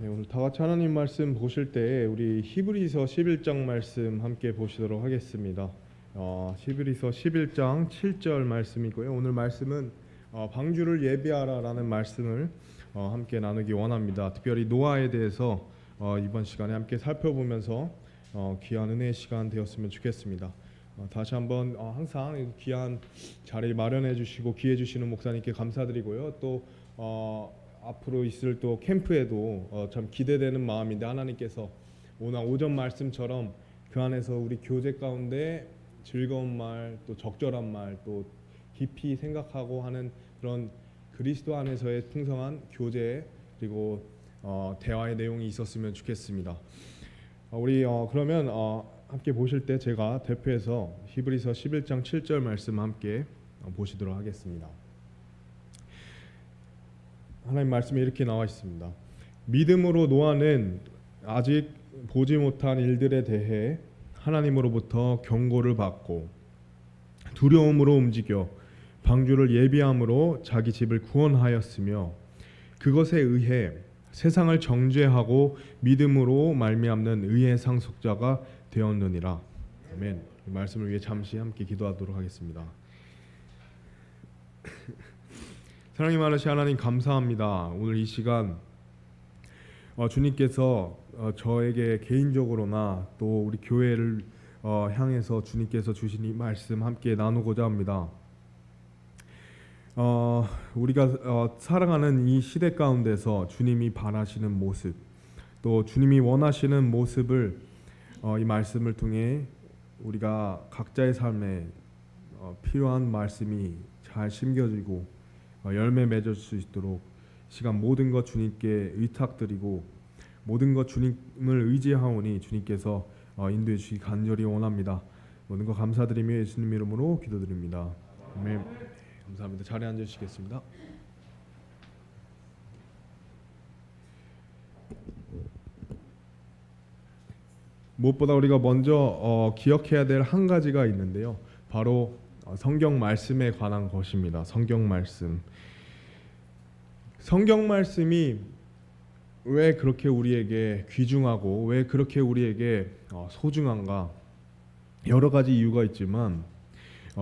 네, 오늘 다 같이 하나님 말씀 보실 때 우리 히브리서 11장 말씀 함께 보시도록 하겠습니다. 히브리서 11장 7절 말씀이고요. 오늘 말씀은 방주를 예비하라라는 말씀을 함께 나누기 원합니다. 특별히 노아에 대해서 이번 시간에 함께 살펴보면서 귀한 은혜의 시간 되었으면 좋겠습니다. 다시 한번 항상 귀한 자리 마련해 주시고 기회 주시는 목사님께 감사드리고요. 또 앞으로 있을 또 캠프에도 참 기대되는 마음인데, 하나님께서 오늘 오전 말씀처럼 그 안에서 우리 교제 가운데 즐거운 말, 또 적절한 말, 또 깊이 생각하고 하는 그런 그리스도 안에서의 풍성한 교제, 그리고 대화의 내용이 있었으면 좋겠습니다. 우리 그러면 함께 보실 때 제가 대표해서 히브리서 11장 7절 말씀 함께 보시도록 하겠습니다. 하나님 말씀에 이렇게 나와 있습니다. 믿음으로 노아는 아직 보지 못한 일들에 대해 하나님으로부터 경고를 받고 두려움으로 움직여 방주를 예비함으로 자기 집을 구원하였으며, 그것에 의해 세상을 정죄하고 믿음으로 말미암는 의의 상속자가 되었느니라. 아멘. 이 말씀을 위해 잠시 함께 기도하도록 하겠습니다. 사랑이 많으신 하나님, 감사합니다. 오늘 이 시간 주님께서 저에게 개인적으로나 또 우리 교회를 향해서 주님께서 주신 이 말씀 함께 나누고자 합니다. 우리가 살아가는 이 시대 가운데서 주님이 바라시는 모습, 또 주님이 원하시는 모습을 이 말씀을 통해 우리가 각자의 삶에 필요한 말씀이 잘 심겨지고 열매 맺을 수 있도록 시간 모든 것 주님께 의탁드리고 모든 것 주님을 의지하오니 주님께서 인도해 주시기 간절히 원합니다. 모든 것 감사드리며 예수님 이름으로 기도드립니다. 아멘. 감사합니다. 자리에 앉으시겠습니다. 무엇보다 우리가 먼저 기억해야 될 한 가지가 있는데요. 바로 성경 말씀에 관한 것입니다. 성경 말씀. 성경 말씀이 왜 그렇게 우리에게 귀중하고 왜 그렇게 우리에게 소중한가? 여러 가지 이유가 있지만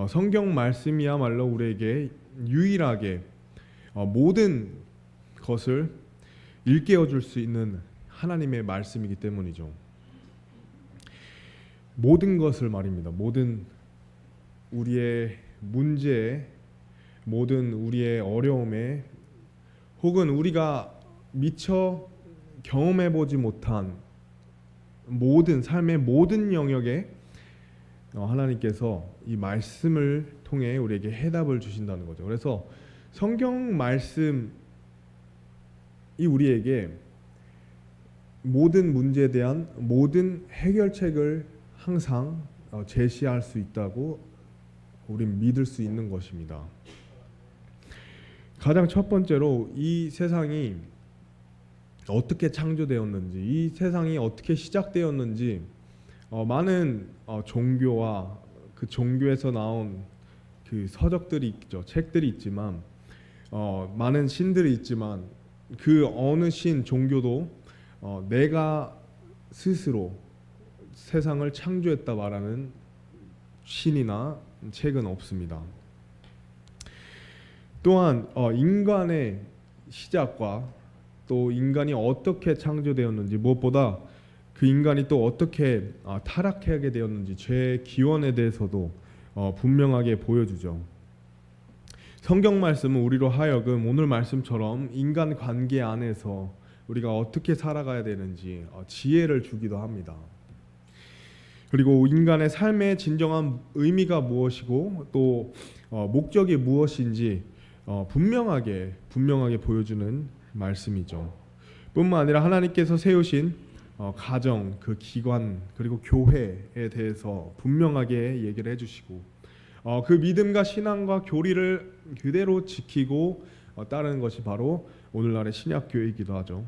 성경 말씀이야말로 우리에게 유일하게 모든 것을 일깨워 줄 수 있는 하나님의 말씀이기 때문이죠. 모든 것을 말입니다. 모든 우리의 문제에, 모든 우리의 어려움에, 혹은 우리가 미처 경험해보지 못한 모든 삶의 모든 영역에 하나님께서 이 말씀을 통해 우리에게 해답을 주신다는 거죠. 그래서 성경 말씀이 우리에게 모든 문제에 대한 모든 해결책을 항상 제시할 수 있다고 우린 믿을 수 있는 것입니다. 가장 첫 번째로 이 세상이 어떻게 창조되었는지, 이 세상이 어떻게 시작되었는지 많은 종교와 그 종교에서 나온 그 서적들이 있죠. 책들이 있지만 많은 신들이 있지만 그 어느 신, 종교도 내가 스스로 세상을 창조했다 말하는 신이나 책은 없습니다. 또한 인간의 시작과 또 인간이 어떻게 창조되었는지, 무엇보다 그 인간이 또 어떻게 타락하게 되었는지, 죄의 기원에 대해서도 분명하게 보여주죠. 성경 말씀은 우리로 하여금 오늘 말씀처럼 인간 관계 안에서 우리가 어떻게 살아가야 되는지 지혜를 주기도 합니다. 그리고 인간의 삶의 진정한 의미가 무엇이고 또 목적이 무엇인지 분명하게 보여주는 말씀이죠. 뿐만 아니라 하나님께서 세우신 가정, 그 기관, 그리고 교회에 대해서 분명하게 얘기를 해주시고 그 믿음과 신앙과 교리를 그대로 지키고 따르는 것이 바로 오늘날의 신약교회이기도 하죠.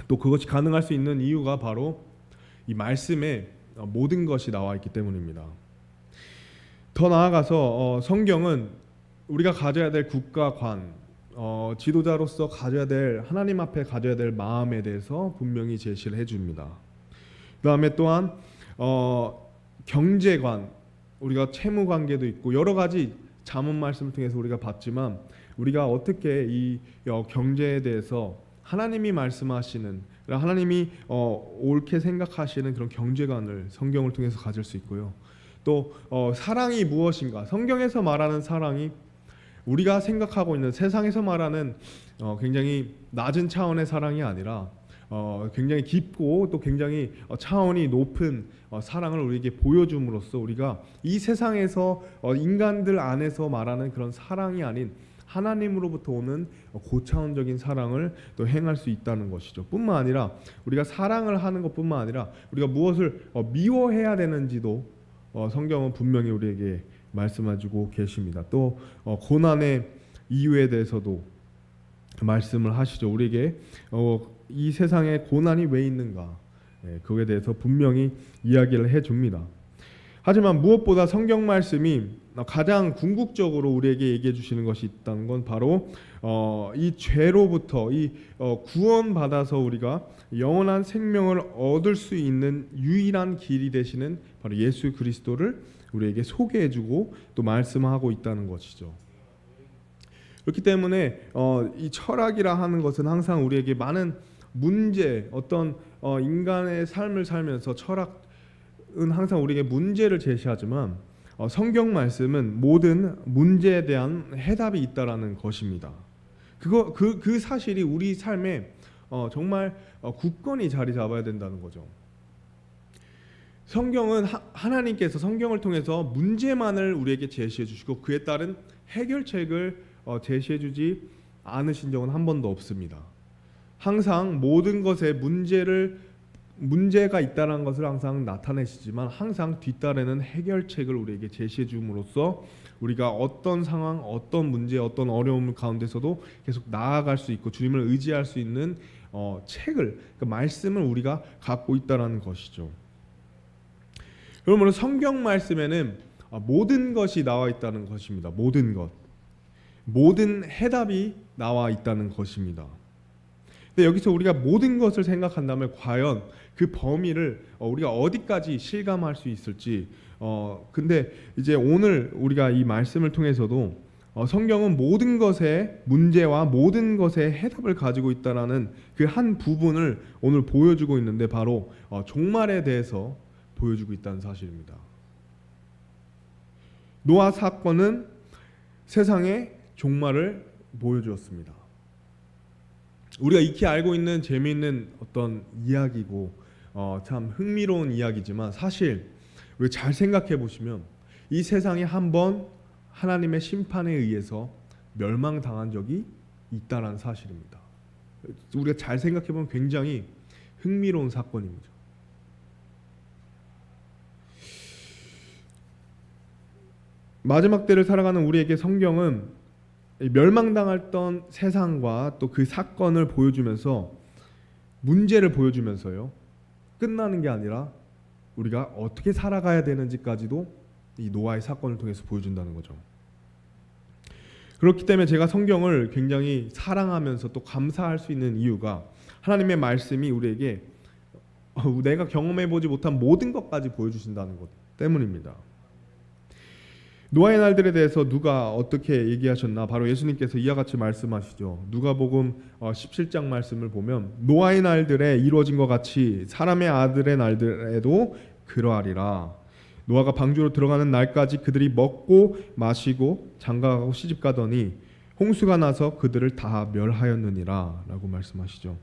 또 그것이 가능할 수 있는 이유가 바로 이 말씀에 모든 것이 나와 있기 때문입니다. 더 나아가서 성경은 우리가 가져야 될 국가관, 지도자로서 가져야 될 하나님 앞에 가져야 될 마음에 대해서 분명히 제시를 해줍니다. 그다음에 또한 경제관, 우리가 채무 관계도 있고 여러 가지 잠언 말씀을 통해서 우리가 봤지만 우리가 어떻게 이 경제에 대해서 하나님이 말씀하시는, 하나님이 옳게 생각하시는 그런 경제관을 성경을 통해서 가질 수 있고요. 또 사랑이 무엇인가, 성경에서 말하는 사랑이 우리가 생각하고 있는 세상에서 말하는 굉장히 낮은 차원의 사랑이 아니라 굉장히 깊고 또 굉장히 차원이 높은 사랑을 우리에게 보여줌으로써 우리가 이 세상에서 인간들 안에서 말하는 그런 사랑이 아닌 하나님으로부터 오는 고차원적인 사랑을 또 행할 수 있다는 것이죠. 뿐만 아니라 우리가 사랑을 하는 것뿐만 아니라 우리가 무엇을 미워해야 되는지도 성경은 분명히 우리에게 말씀해주고 계십니다. 또 고난의 이유에 대해서도 말씀을 하시죠. 우리에게 이 세상에 고난이 왜 있는가, 그거에 대해서 분명히 이야기를 해줍니다. 하지만 무엇보다 성경 말씀이 가장 궁극적으로 우리에게 얘기해 주시는 것이 있다는 건 바로 이 죄로부터 이 구원받아서 우리가 영원한 생명을 얻을 수 있는 유일한 길이 되시는 바로 예수 그리스도를 우리에게 소개해 주고 또 말씀하고 있다는 것이죠. 그렇기 때문에 이 철학이라 하는 것은 항상 우리에게 많은 문제, 어떤 인간의 삶을 살면서 철학은 항상 우리에게 문제를 제시하지만 성경 말씀은 모든 문제에 대한 해답이 있다라는 것입니다. 그 사실이 우리 삶에 정말 굳건히 자리 잡아야 된다는 거죠. 성경은 하나님께서 성경을 통해서 문제만을 우리에게 제시해 주시고 그에 따른 해결책을 제시해 주지 않으신 적은 한 번도 없습니다. 항상 모든 것에 문제가 있다는 것을 항상 나타내시지만 항상 뒤따르는 해결책을 우리에게 제시해 줌으로써 우리가 어떤 상황, 어떤 문제, 어떤 어려움 가운데서도 계속 나아갈 수 있고 주님을 의지할 수 있는 책을, 그 말씀을 우리가 갖고 있다는 것이죠. 그러므로 성경 말씀에는 모든 것이 나와 있다는 것입니다. 모든 것, 모든 해답이 나와 있다는 것입니다. 근데 여기서 우리가 모든 것을 생각한다면 과연 그 범위를 우리가 어디까지 실감할 수 있을지, 근데 이제 오늘 우리가 이 말씀을 통해서도 성경은 모든 것의 문제와 모든 것의 해답을 가지고 있다라는 그 한 부분을 오늘 보여주고 있는데 바로 종말에 대해서 보여주고 있다는 사실입니다. 노아 사건은 세상의 종말을 보여주었습니다. 우리가 익히 알고 있는 재미있는 어떤 이야기고 참 흥미로운 이야기지만 사실 우리 잘 생각해 보시면 이 세상이 한번 하나님의 심판에 의해서 멸망당한 적이 있다는 사실입니다. 우리가 잘 생각해 보면 굉장히 흥미로운 사건입니다. 마지막 때를 살아가는 우리에게 성경은 멸망당했던 세상과 또 그 사건을 보여주면서 문제를 보여주면서요, 끝나는 게 아니라 우리가 어떻게 살아가야 되는지까지도 이 노아의 사건을 통해서 보여준다는 거죠. 그렇기 때문에 제가 성경을 굉장히 사랑하면서 또 감사할 수 있는 이유가 하나님의 말씀이 우리에게 내가 경험해보지 못한 모든 것까지 보여주신다는 것 때문입니다. 노아의 날들에 대해서 누가 어떻게 얘기하셨나? 바로 예수님께서 이와 같이 말씀하시죠. 누가복음 17장 말씀을 보면 노아의 날들에 이루어진 것 같이 사람의 아들의 날들에도 그러하리라. 노아가 방주로 들어가는 날까지 그들이 먹고 마시고 장가가고 시집가더니 홍수가 나서 그들을 다 멸하였느니라 라고 말씀하시죠.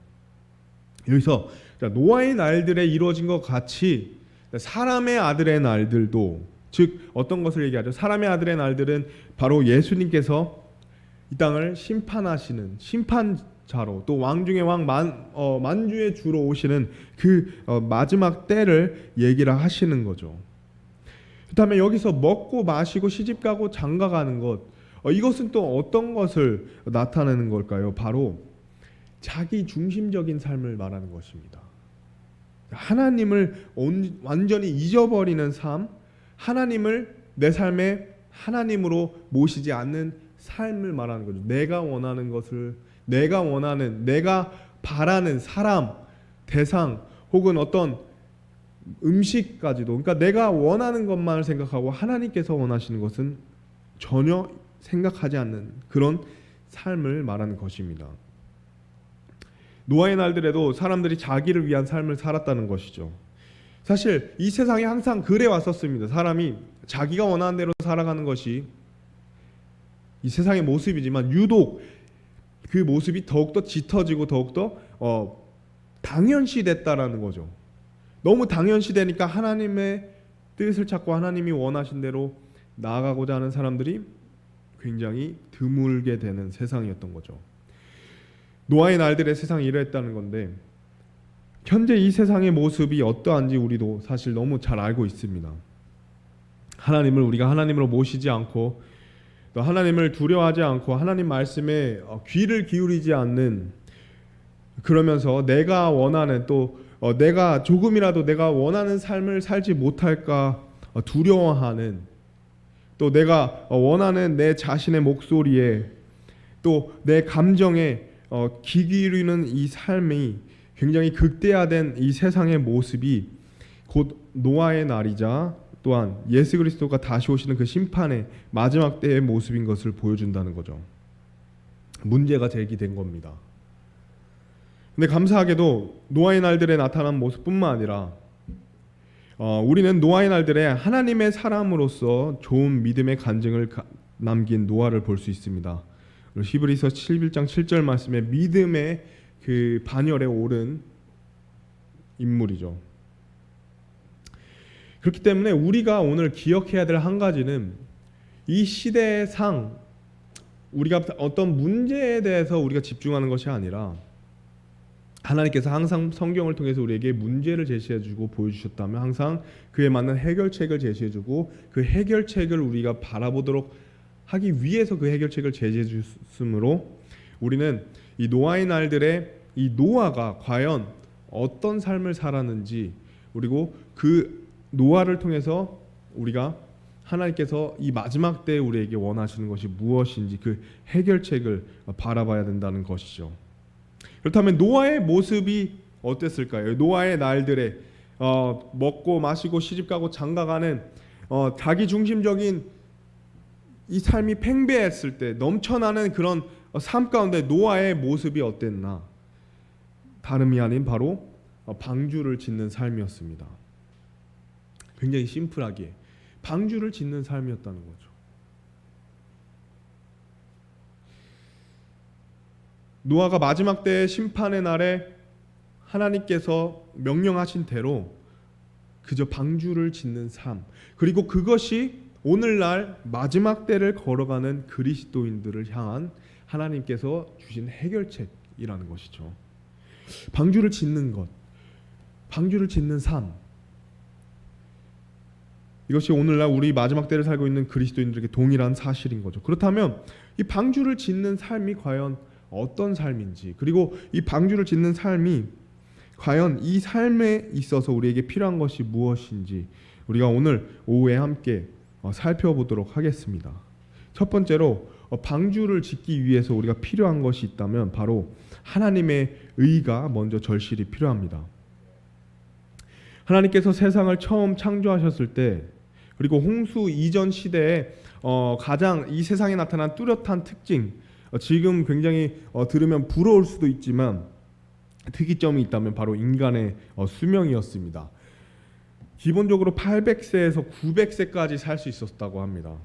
여기서 노아의 날들에 이루어진 것 같이 사람의 아들의 날들도, 즉 어떤 것을 얘기하죠? 사람의 아들의 날들은 바로 예수님께서 이 땅을 심판하시는 심판자로, 또 왕중의 왕 만주의 주로 오시는 그 마지막 때를 얘기를 하시는 거죠. 그다음에 여기서 먹고 마시고 시집가고 장가가는 것, 이것은 또 어떤 것을 나타내는 걸까요? 바로 자기 중심적인 삶을 말하는 것입니다. 하나님을 완전히 잊어버리는 삶, 하나님을 내 삶에 하나님으로 모시지 않는 삶을 말하는 거죠. 내가 원하는 것을, 내가 원하는, 내가 바라는 사람, 대상 혹은 어떤 음식까지도, 그러니까 내가 원하는 것만을 생각하고 하나님께서 원하시는 것은 전혀 생각하지 않는 그런 삶을 말하는 것입니다. 노아의 날들에도 사람들이 자기를 위한 삶을 살았다는 것이죠. 사실 이 세상에 항상 그래 왔었습니다. 사람이 자기가 원하는 대로 살아가는 것이 이 세상의 모습이지만 유독 그 모습이 더욱더 짙어지고 더욱더 당연시됐다라는 거죠. 너무 당연시되니까 하나님의 뜻을 찾고 하나님이 원하신 대로 나아가고자 하는 사람들이 굉장히 드물게 되는 세상이었던 거죠. 노아의 날들의 세상이 이랬다는 건데 현재 이 세상의 모습이 어떠한지 우리도 사실 너무 잘 알고 있습니다. 우리가 하나님으로 모시지 않고 또 하나님을 두려워하지 않고 하나님 말씀에 귀를 기울이지 않는, 그러면서 내가 원하는 또 내가 조금이라도 내가 원하는 삶을 살지 못할까 두려워하는, 또 내가 원하는 내 자신의 목소리에 또 내 감정에 귀 기울이는 이 삶이 굉장히 극대화된 이 세상의 모습이 곧 노아의 날이자 또한 예수 그리스도가 다시 오시는 그 심판의 마지막 때의 모습인 것을 보여준다는 거죠. 문제가 제기된 겁니다. 근데 감사하게도 노아의 날들에 나타난 모습뿐만 아니라 우리는 노아의 날들에 하나님의 사람으로서 좋은 믿음의 간증을 남긴 노아를 볼 수 있습니다. 히브리서 11장 7절 말씀에 믿음의 그 반열에 오른 인물이죠. 그렇기 때문에 우리가 오늘 기억해야 될 한 가지는 이 시대상 우리가 어떤 문제에 대해서 우리가 집중하는 것이 아니라 하나님께서 항상 성경을 통해서 우리에게 문제를 제시해주고 보여주셨다면 항상 그에 맞는 해결책을 제시해주고 그 해결책을 우리가 바라보도록 하기 위해서 그 해결책을 제시해 주심으로 우리는 이 노아의 날들에 이 노아가 과연 어떤 삶을 살았는지, 그리고 그 노아를 통해서 우리가 하나님께서 이 마지막 때에 우리에게 원하시는 것이 무엇인지 그 해결책을 바라봐야 된다는 것이죠. 그렇다면 노아의 모습이 어땠을까요? 노아의 날들에 먹고 마시고 시집가고 장가가는 자기 중심적인 이 삶이 팽배했을 때 넘쳐나는 그런 삶 가운데 노아의 모습이 어땠나? 다름이 아닌 바로 방주를 짓는 삶이었습니다. 굉장히 심플하게 방주를 짓는 삶이었다는 거죠. 노아가 마지막 때의 심판의 날에 하나님께서 명령하신 대로 그저 방주를 짓는 삶, 그리고 그것이 오늘날 마지막 때를 걸어가는 그리스도인들을 향한 하나님께서 주신 해결책이라는 것이죠. 방주를 짓는 것, 방주를 짓는 삶, 이것이 오늘날 우리 마지막 때를 살고 있는 그리스도인들에게 동일한 사실인 거죠. 그렇다면 이 방주를 짓는 삶이 과연 어떤 삶인지, 그리고 이 방주를 짓는 삶이 과연 이 삶에 있어서 우리에게 필요한 것이 무엇인지 우리가 오늘 오후에 함께 살펴보도록 하겠습니다. 첫 번째로 방주를 짓기 위해서 우리가 필요한 것이 있다면 바로 하나님의 의가 먼저 절실히 필요합니다. 하나님께서 세상을 처음 창조하셨을 때, 그리고 홍수 이전 시대에 가장 이 세상에 나타난 뚜렷한 특징, 지금 굉장히 들으면 부러울 수도 있지만 특이점이 있다면 바로 인간의 수명이었습니다. 기본적으로 800세에서 900세까지 살 수 있었다고 합니다.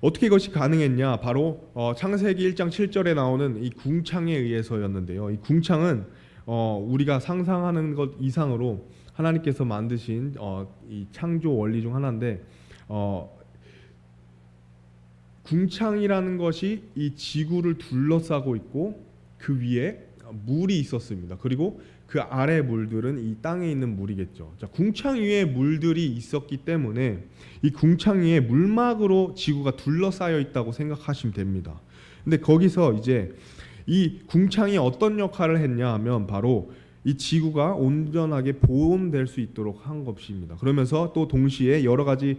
어떻게 이것이 가능했냐? 바로 창세기 1장 7절에 나오는 이 궁창에 의해서였는데요. 이 궁창은 우리가 상상하는 것 이상으로 하나님께서 만드신 이 창조 원리 중 하나인데, 궁창이라는 것이 이 지구를 둘러싸고 있고 그 위에 물이 있었습니다. 그리고 그 아래 물들은 이 땅에 있는 물이겠죠. 자, 궁창 위에 물들이 있었기 때문에 이 궁창 위에 물막으로 지구가 둘러싸여 있다고 생각하시면 됩니다. 근데 거기서 이제 이 궁창이 어떤 역할을 했냐 하면 바로 이 지구가 온전하게 보존될 수 있도록 한 것입니다. 그러면서 또 동시에 여러 가지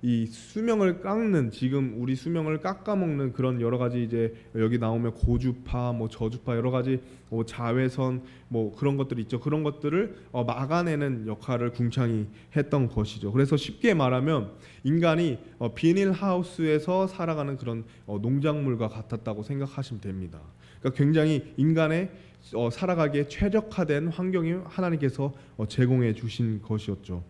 이 수명을 깎는, 지금 우리 수명을 깎아먹는 그런 여러 가지, 이제 여기 나오면 고주파, 뭐 저주파, 여러 가지 자외선 뭐 그런 것들이 있죠. 그런 것들을 막아내는 역할을 궁창이 했던 것이죠. 그래서 쉽게 말하면 인간이 비닐하우스에서 살아가는 그런 농작물과 같았다고 생각하시면 됩니다. 그러니까 굉장히 인간의 살아가기에 최적화된 환경이 하나님께서 제공해 주신 것이었죠.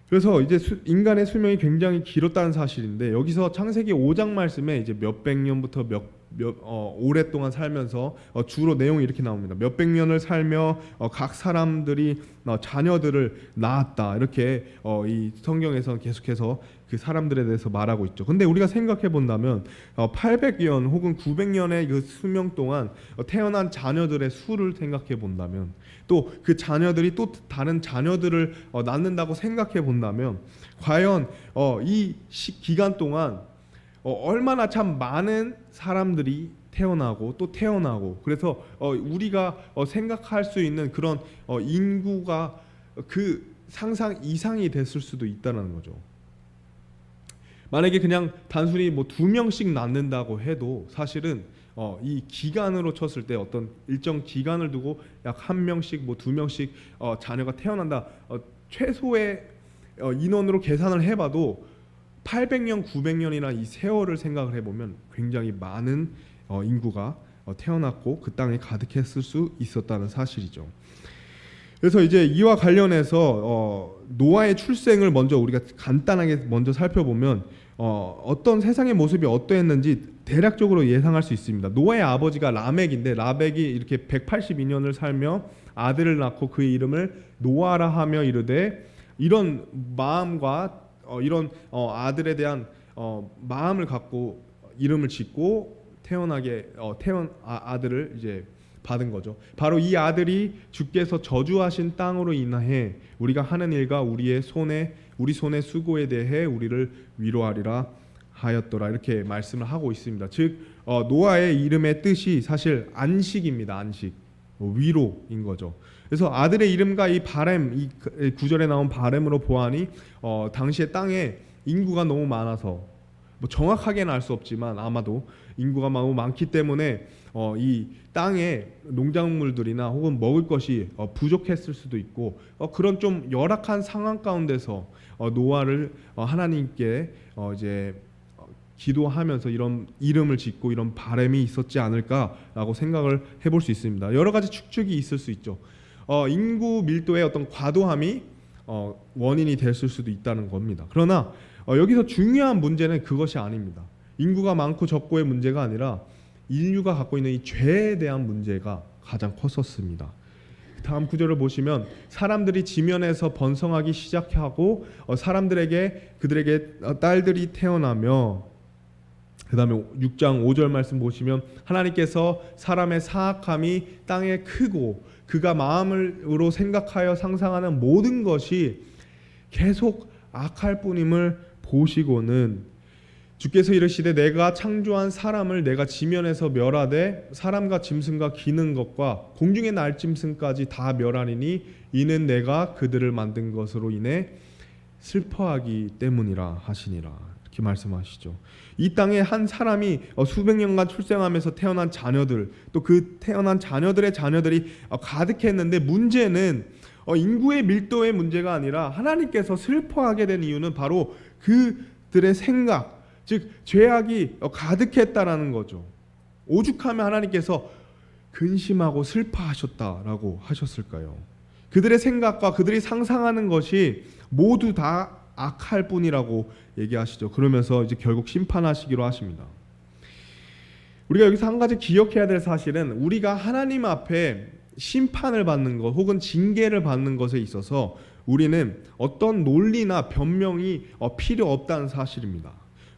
그래서 이제 인간의 수명이 굉장히 길었다는 사실인데, 여기서 창세기 5장 말씀에 이제 몇백 년부터 오랫동안 살면서 주로 내용이 이렇게 나옵니다. 몇백 년을 살며 각 사람들이 자녀들을 낳았다, 이렇게 이 성경에서 계속해서 그 사람들에 대해서 말하고 있죠. 근데 우리가 생각해 본다면 800년 혹은 900년의 그 수명 동안 태어난 자녀들의 수를 생각해 본다면, 또 그 자녀들이 또 다른 자녀들을 낳는다고 생각해 본다면, 과연 이 기간 동안 얼마나 참 많은 사람들이 태어나고 또 태어나고, 그래서 우리가 생각할 수 있는 그런 인구가 그 상상 이상이 됐을 수도 있다는 거죠. 만약에 그냥 단순히 뭐 2명씩 낳는다고 해도 사실은 이 기간으로 쳤을 때 어떤 일정 기간을 두고 약 1명씩 뭐 2명씩 자녀가 태어난다, 최소의 인원으로 계산을 해봐도 800년, 900년이나 이 세월을 생각을 해보면 굉장히 많은 인구가 태어났고 그 땅에 가득했을 수 있었다는 사실이죠. 그래서 이제 이와 관련해서 노아의 출생을 먼저 우리가 간단하게 먼저 살펴보면 어떤 세상의 모습이 어떠했는지 대략적으로 예상할 수 있습니다. 노아의 아버지가 라멕인데, 라멕이 이렇게 182년을 살며 아들을 낳고 그 이름을 노아라 하며 이르되, 이런 마음과 이런 아들에 대한 마음을 갖고 이름을 짓고 아들을 이제 받은 거죠. 바로 이 아들이 주께서 저주하신 땅으로 인하여 우리가 하는 일과 우리 손의 수고에 대해 우리를 위로하리라 하였더라, 이렇게 말씀을 하고 있습니다. 즉 노아의 이름의 뜻이 사실 안식입니다. 안식, 위로인 거죠. 그래서 아들의 이름과 이 바램, 이 구절에 나온 바램으로 보아니 당시에 땅에 인구가 너무 많아서, 뭐 정확하게는 알 수 없지만 아마도 인구가 너무 많기 때문에 이 땅에 농작물들이나 혹은 먹을 것이 부족했을 수도 있고, 그런 좀 열악한 상황 가운데서 노아를 하나님께 이제 기도하면서 이런 이름을 짓고 이런 바람이 있었지 않을까라고 생각을 해볼 수 있습니다. 여러 가지 추측이 있을 수 있죠. 인구 밀도의 어떤 과도함이 원인이 됐을 수도 있다는 겁니다. 그러나 여기서 중요한 문제는 그것이 아닙니다. 인구가 많고 적고의 문제가 아니라 인류가 갖고 있는 이 죄에 대한 문제가 가장 컸었습니다. 다음 구절을 보시면 사람들이 지면에서 번성하기 시작하고 그들에게 딸들이 태어나며, 그 다음에 6장 5절 말씀 보시면 하나님께서 사람의 사악함이 땅에 크고 그가 마음으로 생각하여 상상하는 모든 것이 계속 악할 뿐임을 보시고는 주께서 이르시되 내가 창조한 사람을 내가 지면에서 멸하되 사람과 짐승과 기는 것과 공중의 날짐승까지 다 멸하리니 이는 내가 그들을 만든 것으로 인해 슬퍼하기 때문이라 하시니라, 이렇게 말씀하시죠. 이 땅에 한 사람이 수백 년간 출생하면서 태어난 자녀들, 또 그 태어난 자녀들의 자녀들이 가득했는데, 문제는 인구의 밀도의 문제가 아니라 하나님께서 슬퍼하게 된 이유는 바로 그들의 생각, 즉 죄악이 가득했다라는 거죠. 오죽하면 하나님께서 근심하고 슬퍼하셨다라고 하셨을까요? 그들의 생각과 그들이 상상하는 것이 모두 다 악할 뿐이라고 얘기하시죠. 그러면서 이제 결국 심판하시기로 하십니다. 우리가 여기서 한 가지 기억해야 될 사실은, 우리가 하나님 앞에 심판을 받는 것 혹은 징계를 받는 것에 있어서 우리는 어떤 논리나 변명이 필요 없다는 사실입니다.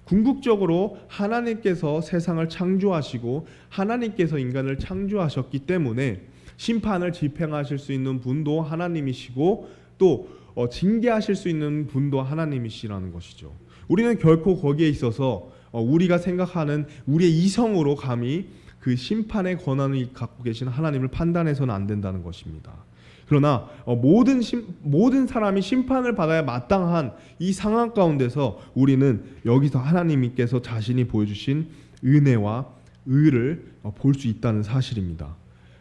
궁극적으로 하나님께서 세상을 창조하시고 하나님께서 인간을 창조하셨기 때문에 심판을 집행하실 수 있는 분도 하나님이시고 또 징계하실 수 있는 분도 하나님이시라는 것이죠. 우리는 결코 거기에 있어서 우리가 생각하는 우리의 이성으로 감히 그 심판의 권한을 갖고 계신 하나님을 판단해서는 안 된다는 것입니다. 그러나 모든 사람이 심판을 받아야 마땅한 이 상황 가운데서 우리는 여기서 하나님께서 자신이 보여주신 은혜와 의를 볼 수 있다는 사실입니다.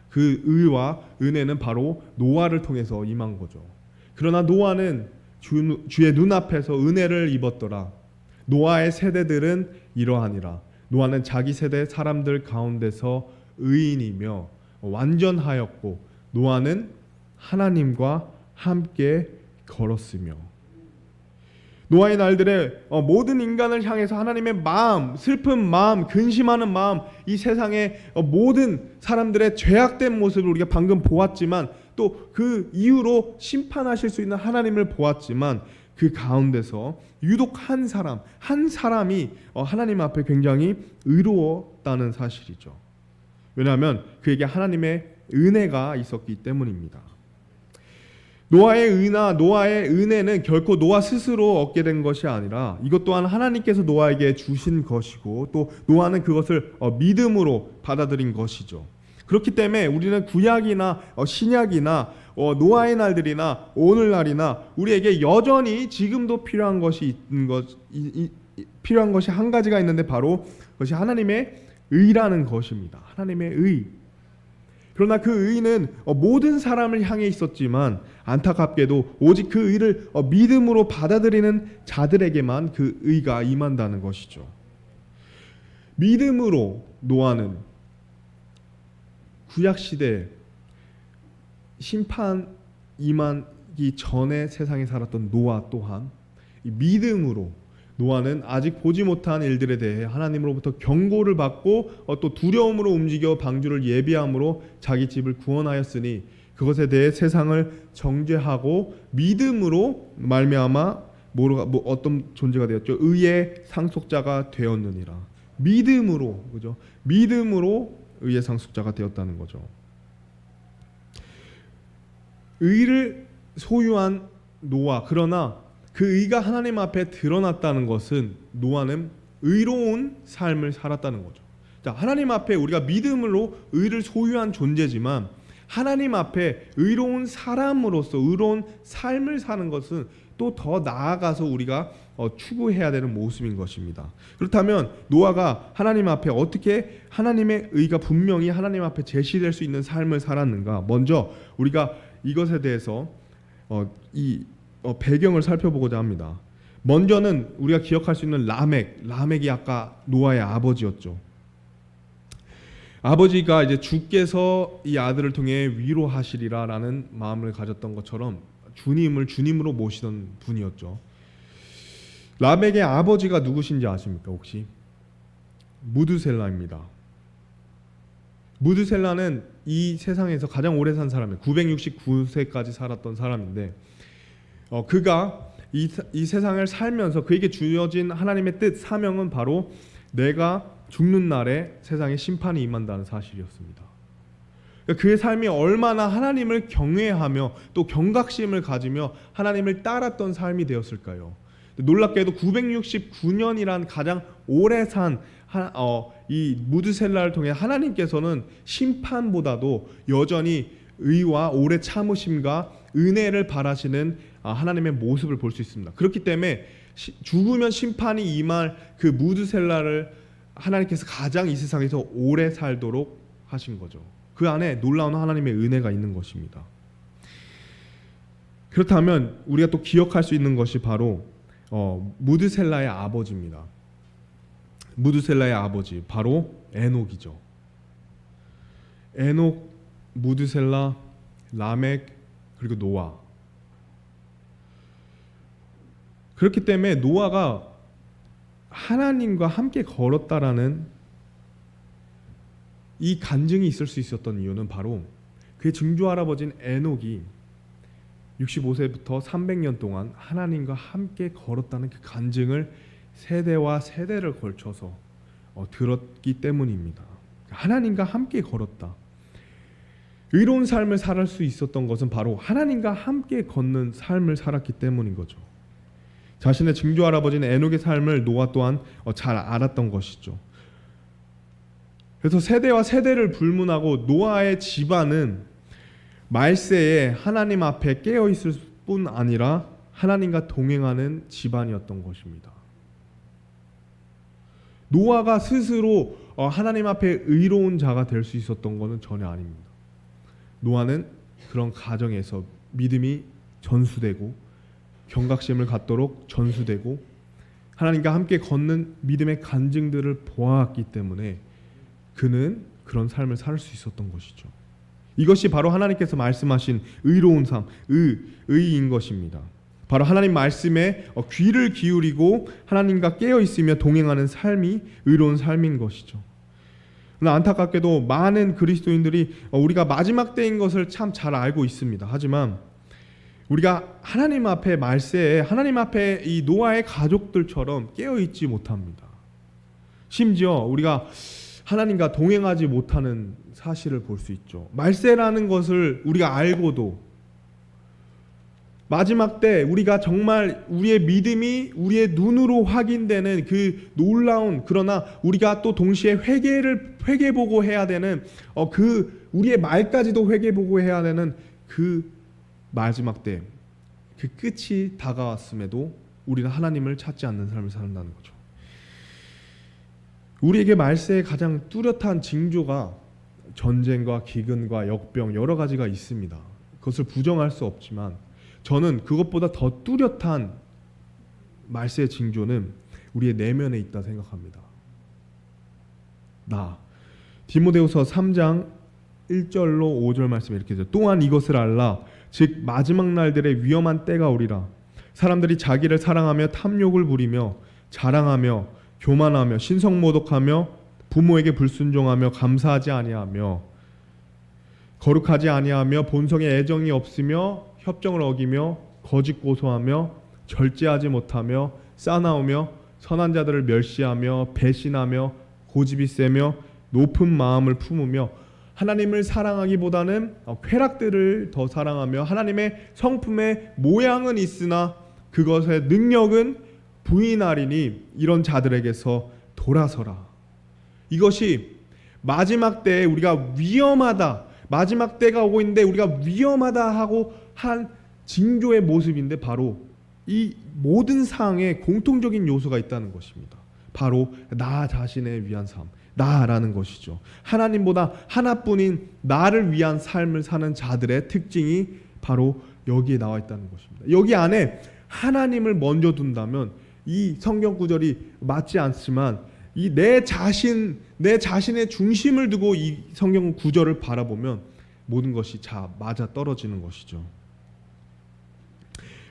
그 의와 은혜는 바로 노아를 통해서 임한 거죠. 그러나 노아는 주의 눈앞에서 은혜를 입었더라. 노아의 세대들은 이러하니라. 노아는 자기 세대 사람들 가운데서 의인이며 완전하였고 노아는 하나님과 함께 걸었으며. 노아의 날들에 모든 인간을 향해서 하나님의 마음, 슬픈 마음, 근심하는 마음, 이 세상의 모든 사람들의 죄악된 모습을 우리가 방금 보았지만 또 그 이후로 심판하실 수 있는 하나님을 보았지만 그 가운데서 유독 한 사람이 하나님 앞에 굉장히 의로웠다는 사실이죠. 왜냐하면 그에게 하나님의 은혜가 있었기 때문입니다. 노아의 은혜는 결코 노아 스스로 얻게 된 것이 아니라 이것 또한 하나님께서 노아에게 주신 것이고 또 노아는 그것을 믿음으로 받아들인 것이죠. 그렇기 때문에 우리는 구약이나 신약이나 노아의 날들이나 오늘날이나 우리에게 여전히 지금도 필요한 것이 한 가지가 있는데 바로 그것이 하나님의 의라는 것입니다. 하나님의 의. 그러나 그 의는 모든 사람을 향해 있었지만 안타깝게도 오직 그 의를 믿음으로 받아들이는 자들에게만 그 의가 임한다는 것이죠. 믿음으로 노아는 구약시대 심판 임하기 전에 세상에 살았던 노아 또한 이 믿음으로 노아는 아직 보지 못한 일들에 대해 하나님으로부터 경고를 받고 또 두려움으로 움직여 방주를 예비함으로 자기 집을 구원하였으니 그것에 대해 세상을 정죄하고 믿음으로 말미암아 어떤 존재가 되었죠? 의의 상속자가 되었느니라. 믿음으로, 그죠? 믿음으로 의의 상속자가 되었다는 거죠. 의를 소유한 노아, 그러나 그 의가 하나님 앞에 드러났다는 것은 노아는 의로운 삶을 살았다는 거죠. 자, 하나님 앞에 우리가 믿음으로 의를 소유한 존재지만 하나님 앞에 의로운 사람으로서 의로운 삶을 사는 것은 또 더 나아가서 우리가 추구해야 되는 모습인 것입니다. 그렇다면 노아가 하나님 앞에 어떻게 하나님의 의가 분명히 하나님 앞에 제시될 수 있는 삶을 살았는가? 먼저 우리가 이것에 대해서 배경을 살펴보고자 합니다. 먼저는 우리가 기억할 수 있는 라멕이 아까 노아의 아버지였죠. 아버지가 이제 주께서 이 아들을 통해 위로하시리라라는 마음을 가졌던 것처럼 주님을 주님으로 모시던 분이었죠. 라멕의 아버지가 누구신지 아십니까 혹시? 무드셀라입니다. 무드셀라는 이 세상에서 가장 오래 산 사람이에요. 969세까지 살았던 사람인데 그가 이 세상을 살면서 그에게 주어진 하나님의 뜻, 사명은 바로 내가 죽는 날에 세상에 심판이 임한다는 사실이었습니다. 그의 삶이 얼마나 하나님을 경외하며 또 경각심을 가지며 하나님을 따랐던 삶이 되었을까요? 놀랍게도 969년이란 가장 오래 산 이 무드셀라를 통해 하나님께서는 심판보다도 여전히 의와 오래 참으심과 은혜를 바라시는 하나님의 모습을 볼 수 있습니다. 그렇기 때문에 죽으면 심판이 임할 그 무드셀라를 하나님께서 가장 이 세상에서 오래 살도록 하신 거죠. 그 안에 놀라운 하나님의 은혜가 있는 것입니다. 그렇다면 우리가 또 기억할 수 있는 것이 바로 무드셀라의 아버지입니다. 무드셀라의 아버지 바로 에녹이죠. 에녹, 무드셀라, 라멕 그리고 노아. 그렇기 때문에 노아가 하나님과 함께 걸었다라는 이 간증이 있을 수 있었던 이유는 바로 그의 증조 할아버지인 에녹이 65세부터 300년 동안 하나님과 함께 걸었다는 그 간증을 세대와 세대를 걸쳐서 들었기 때문입니다. 하나님과 함께 걸었다. 의로운 삶을 살 수 있었던 것은 바로 하나님과 함께 걷는 삶을 살았기 때문인 거죠. 자신의 증조 할아버지인 에녹의 삶을 노아 또한 잘 알았던 것이죠. 그래서 세대와 세대를 불문하고 노아의 집안은 말세에 하나님 앞에 깨어 있을 뿐 아니라 하나님과 동행하는 집안이었던 것입니다. 노아가 스스로 하나님 앞에 의로운 자가 될 수 있었던 것은 전혀 아닙니다. 노아는 그런 가정에서 믿음이 전수되고 경각심을 갖도록 전수되고 하나님과 함께 걷는 믿음의 간증들을 보았기 때문에 그는 그런 삶을 살 수 있었던 것이죠. 이것이 바로 하나님께서 말씀하신 의로운 삶, 의인 것입니다. 바로 하나님 말씀에 귀를 기울이고 하나님과 깨어 있으며 동행하는 삶이 의로운 삶인 것이죠. 그러나 안타깝게도 많은 그리스도인들이 우리가 마지막 때인 것을 참 잘 알고 있습니다. 하지만 우리가 하나님 앞에 말세에 하나님 앞에 이 노아의 가족들처럼 깨어 있지 못합니다. 심지어 우리가 하나님과 동행하지 못하는 사실을 볼 수 있죠. 말세라는 것을 우리가 알고도 마지막 때 우리가 정말 우리의 믿음이 우리의 눈으로 확인되는 그 놀라운, 그러나 우리가 또 동시에 회개보고 해야 되는 그 우리의 말까지도 회개보고 해야 되는 그 마지막 때 그 끝이 다가왔음에도 우리는 하나님을 찾지 않는 삶을 산다는 거죠. 우리에게 말세의 가장 뚜렷한 징조가 전쟁과 기근과 역병 여러 가지가 있습니다. 그것을 부정할 수 없지만 저는 그것보다 더 뚜렷한 말세의 징조는 우리의 내면에 있다 생각합니다. 디모데후서 3장 1절로 5절 말씀에 이렇게 되죠. 또한 이것을 알라. 즉 마지막 날들의 위험한 때가 오리라. 사람들이 자기를 사랑하며 탐욕을 부리며 자랑하며 교만하며 신성모독하며 부모에게 불순종하며 감사하지 아니하며 거룩하지 아니하며 본성에 애정이 없으며 협정을 어기며 거짓 고소하며 절제하지 못하며 싸나우며 선한 자들을 멸시하며 배신하며 고집이 세며 높은 마음을 품으며 하나님을 사랑하기보다는 쾌락들을 더 사랑하며 하나님의 성품의 모양은 있으나 그것의 능력은 부인하리니 이런 자들에게서 돌아서라. 이것이 마지막 때에 우리가 위험하다, 마지막 때가 오고 있는데 우리가 위험하다 하고 한 징조의 모습인데 바로 이 모든 사항에 공통적인 요소가 있다는 것입니다. 바로 나 자신을 위한 삶, 나라는 것이죠. 하나님보다 하나뿐인 나를 위한 삶을 사는 자들의 특징이 바로 여기에 나와 있다는 것입니다. 여기 안에 하나님을 먼저 둔다면 이 성경 구절이 맞지 않지만 이 내 자신의 중심을 두고 이 성경 구절을 바라보면 모든 것이 맞아 떨어지는 것이죠.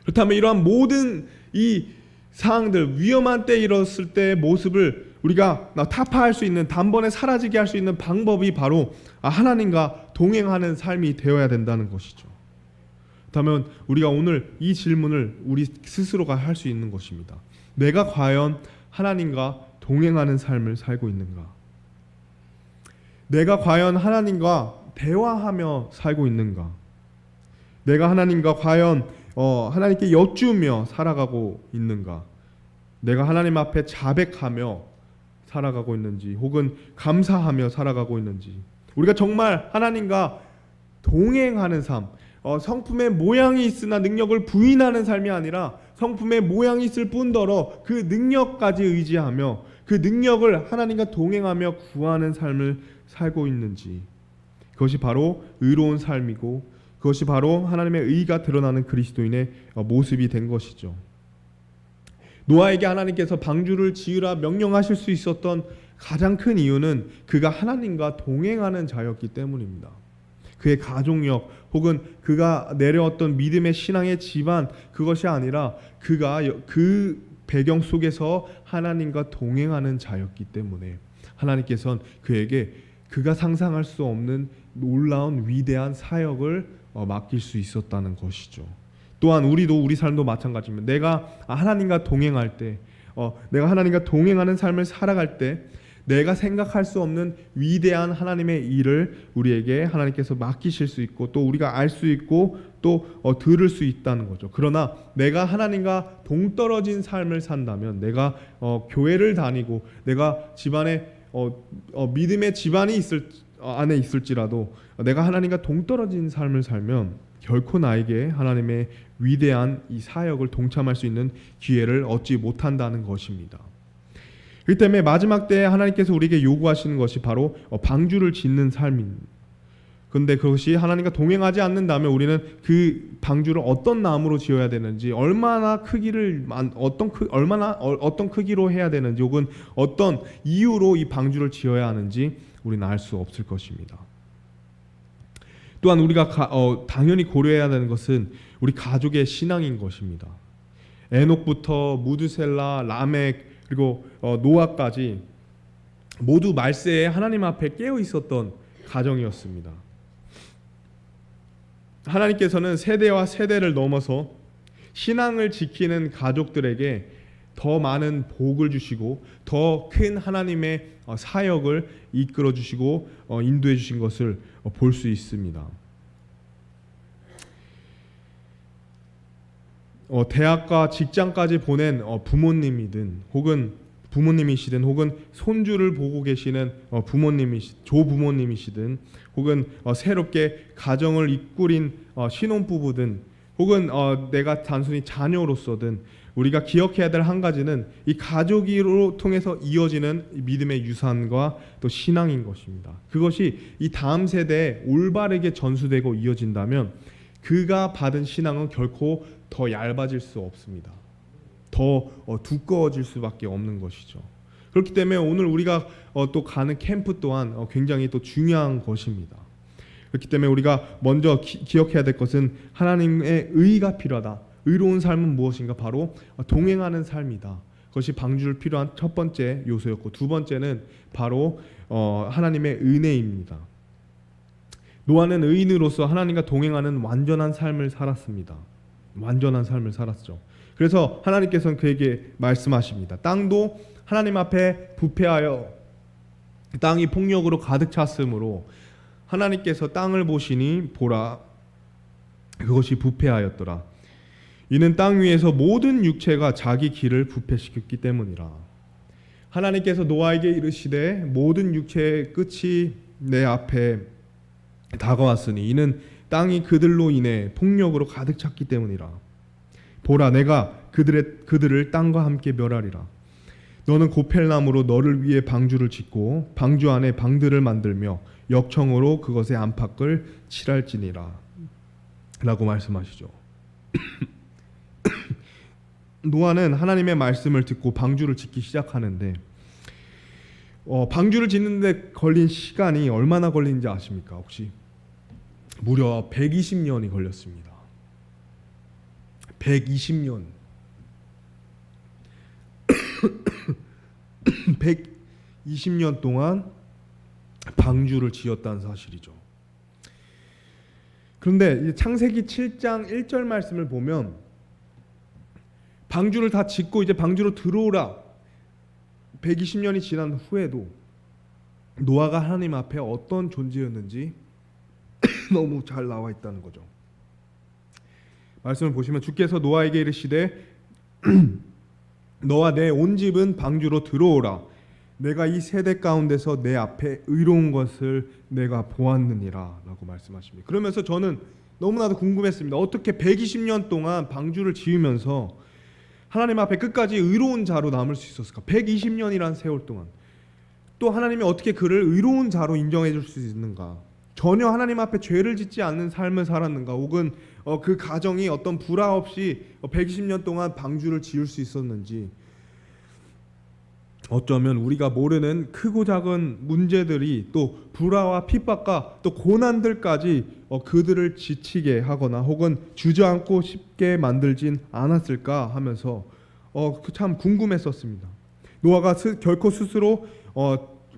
그렇다면 이러한 모든 이 상황들, 위험한 때 이뤘을 때의 모습을 우리가 타파할 수 있는, 단번에 사라지게 할 수 있는 방법이 바로 하나님과 동행하는 삶이 되어야 된다는 것이죠. 그렇다면 우리가 오늘 이 질문을 우리 스스로가 할 수 있는 것입니다. 내가 과연 하나님과 동행하는 삶을 살고 있는가? 내가 과연 하나님과 대화하며 살고 있는가? 내가 하나님과 과연 하나님께 여쭈며 살아가고 있는가? 내가 하나님 앞에 자백하며 살아가고 있는지, 혹은 감사하며 살아가고 있는지, 우리가 정말 하나님과 동행하는 삶, 성품의 모양이 있으나 능력을 부인하는 삶이 아니라 성품의 모양이 있을 뿐더러 그 능력까지 의지하며 그 능력을 하나님과 동행하며 구하는 삶을 살고 있는지, 그것이 바로 의로운 삶이고 그것이 바로 하나님의 의가 드러나는 그리스도인의 모습이 된 것이죠. 노아에게 하나님께서 방주를 지으라 명령하실 수 있었던 가장 큰 이유는 그가 하나님과 동행하는 자였기 때문입니다. 그의 가족력 혹은 그가 내려왔던 믿음의 신앙의 집안, 그것이 아니라 그가 그 배경 속에서 하나님과 동행하는 자였기 때문에 하나님께서는 그에게 그가 상상할 수 없는 놀라운 위대한 사역을 맡길 수 있었다는 것이죠. 또한 우리 삶도 마찬가지입니다. 내가 하나님과 동행할 때, 내가 하나님과 동행하는 삶을 살아갈 때 내가 생각할 수 없는 위대한 하나님의 일을 우리에게 하나님께서 맡기실 수 있고 또 우리가 알 수 있고 또 들을 수 있다는 거죠. 그러나 내가 하나님과 동떨어진 삶을 산다면, 내가 교회를 다니고 내가 집안에 믿음의 집안이 안에 있을지라도 내가 하나님과 동떨어진 삶을 살면 결코 나에게 하나님의 위대한 이 사역을 동참할 수 있는 기회를 얻지 못한다는 것입니다. 그렇기 때문에 마지막 때에 하나님께서 우리에게 요구하시는 것이 바로 방주를 짓는 삶입니다. 그런데 그것이 하나님과 동행하지 않는다면 우리는 그 방주를 어떤 나무로 지어야 되는지, 얼마나 어떤 크기로 해야 되는지, 혹은 어떤 이유로 이 방주를 지어야 하는지 우리는 알 수 없을 것입니다. 또한 우리가 당연히 고려해야 되는 것은 우리 가족의 신앙인 것입니다. 에녹부터 무드셀라, 라멕, 그리고 노아까지 모두 말세에 하나님 앞에 깨어 있었던 가정이었습니다. 하나님께서는 세대와 세대를 넘어서 신앙을 지키는 가족들에게 더 많은 복을 주시고 더 큰 하나님의 사역을 이끌어 주시고 인도해 주신 것을 볼 수 있습니다. 대학과 직장까지 보낸 부모님이든 혹은 부모님이시든 혹은 손주를 보고 계시는 조부모님이시든 혹은 새롭게 가정을 이끌인 신혼부부든 혹은 내가 단순히 자녀로서든 우리가 기억해야 될 한 가지는 이 가족으로 통해서 이어지는 믿음의 유산과 또 신앙인 것입니다. 그것이 이 다음 세대에 올바르게 전수되고 이어진다면 그가 받은 신앙은 결코 더 얇아질 수 없습니다. 더 두꺼워질 수밖에 없는 것이죠. 그렇기 때문에 오늘 우리가 또 가는 캠프 또한 굉장히 또 중요한 것입니다. 그렇기 때문에 우리가 먼저 기억해야 될 것은 하나님의 의가 필요하다. 의로운 삶은 무엇인가? 바로 동행하는 삶이다. 그것이 방주를 필요한 첫 번째 요소였고, 두 번째는 바로 하나님의 은혜입니다. 노아는 의인으로서 하나님과 동행하는 완전한 삶을 살았습니다. 완전한 삶을 살았죠. 그래서 하나님께서는 그에게 말씀하십니다. 땅도 하나님 앞에 부패하여 땅이 폭력으로 가득 찼으므로 하나님께서 땅을 보시니 보라, 그것이 부패하였더라. 이는 땅 위에서 모든 육체가 자기 길을 부패시켰기 때문이라. 하나님께서 노아에게 이르시되 모든 육체의 끝이 내 앞에 다가왔으니 이는 땅이 그들로 인해 폭력으로 가득 찼기 때문이라. 보라, 내가 그들을 땅과 함께 멸하리라. 너는 고펠나무로 너를 위해 방주를 짓고 방주 안에 방들을 만들며 역청으로 그것의 안팎을 칠할지니라 라고 말씀하시죠. 노아는 하나님의 말씀을 듣고 방주를 짓기 시작하는데 방주를 짓는데 걸린 시간이 얼마나 걸린지 아십니까? 혹시? 무려 120년이 걸렸습니다. 120년. 120년 동안 방주를 지었다는 사실이죠. 그런데 창세기 7장 1절 말씀을 보면 방주를 다 짓고 이제 방주로 들어오라. 120년이 지난 후에도 노아가 하나님 앞에 어떤 존재였는지 너무 잘 나와 있다는 거죠. 말씀을 보시면 주께서 노아에게 이르시되 너와 내 온 집은 방주로 들어오라. 내가 이 세대 가운데서 내 앞에 의로운 것을 내가 보았느니라 라고 말씀하십니다. 그러면서 저는 너무나도 궁금했습니다. 어떻게 120년 동안 방주를 지으면서 하나님 앞에 끝까지 의로운 자로 남을 수 있었을까? 120년이란 세월 동안 또 하나님이 어떻게 그를 의로운 자로 인정해 줄 수 있는가? 전혀 하나님 앞에 죄를 짓지 않는 삶을 살았는가? 혹은 그 가정이 어떤 불화 없이 120년 동안 방주를 지을 수 있었는지, 어쩌면 우리가 모르는 크고 작은 문제들이 또 불화와 핍박과 또 고난들까지 그들을 지치게 하거나 혹은 주저앉고 싶게 만들진 않았을까 하면서 참 궁금했었습니다. 노아가 결코 스스로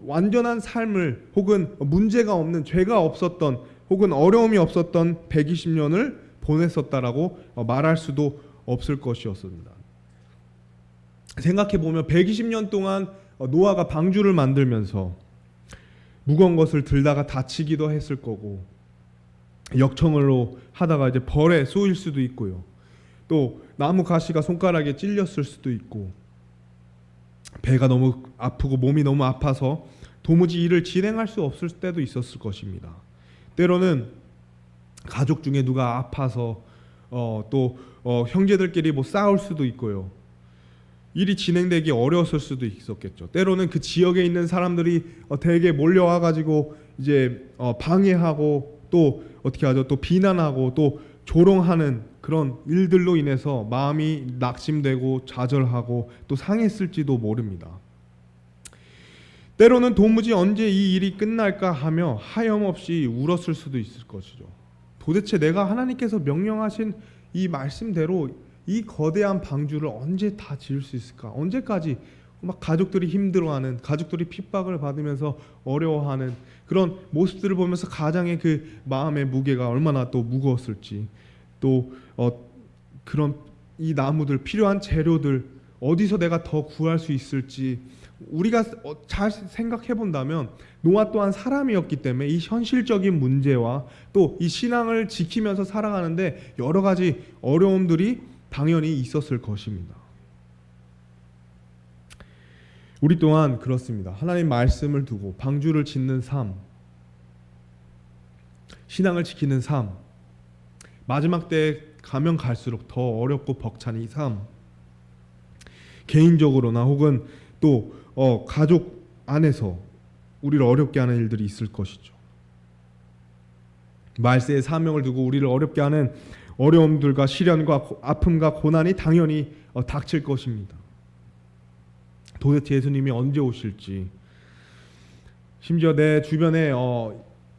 완전한 삶을 혹은 문제가 없는, 죄가 없었던 혹은 어려움이 없었던 120년을 보냈었다라고 말할 수도 없을 것이었습니다. 생각해보면 120년 동안 노아가 방주를 만들면서 무거운 것을 들다가 다치기도 했을 거고, 역청으로 하다가 이제 벌에 쏘일 수도 있고요, 또 나무 가시가 손가락에 찔렸을 수도 있고, 배가 너무 아프고 몸이 너무 아파서 도무지 일을 진행할 수 없을 때도 있었을 것입니다. 때로는 가족 중에 누가 아파서 또 형제들끼리 뭐 싸울 수도 있고요. 일이 진행되기 어려웠을 수도 있었겠죠. 때로는 그 지역에 있는 사람들이 대개 몰려와 가지고 이제 방해하고 또 어떻게 하죠? 또 비난하고 또 조롱하는 그런 일들로 인해서 마음이 낙심되고 좌절하고 또 상했을지도 모릅니다. 때로는 도무지 언제 이 일이 끝날까 하며 하염없이 울었을 수도 있을 것이죠. 도대체 내가 하나님께서 명령하신 이 말씀대로 이 거대한 방주를 언제 다 지을 수 있을까? 언제까지 막 가족들이 힘들어하는, 가족들이 핍박을 받으면서 어려워하는 그런 모습들을 보면서 가장의 그 마음의 무게가 얼마나 또 무거웠을지, 또 그런 이 나무들 필요한 재료들 어디서 내가 더 구할 수 있을지 우리가 잘 생각해 본다면 노아 또한 사람이었기 때문에 이 현실적인 문제와 또 이 신앙을 지키면서 살아가는데 여러 가지 어려움들이 당연히 있었을 것입니다. 우리 또한 그렇습니다. 하나님 말씀을 두고 방주를 짓는 삶, 신앙을 지키는 삶, 마지막 때에 가면 갈수록 더 어렵고 벅찬 이 삶, 개인적으로나 혹은 또 가족 안에서 우리를 어렵게 하는 일들이 있을 것이죠. 말세의 사명을 두고 우리를 어렵게 하는 어려움들과 시련과 아픔과 고난이 당연히 닥칠 것입니다. 도대체 예수님이 언제 오실지, 심지어 내 주변에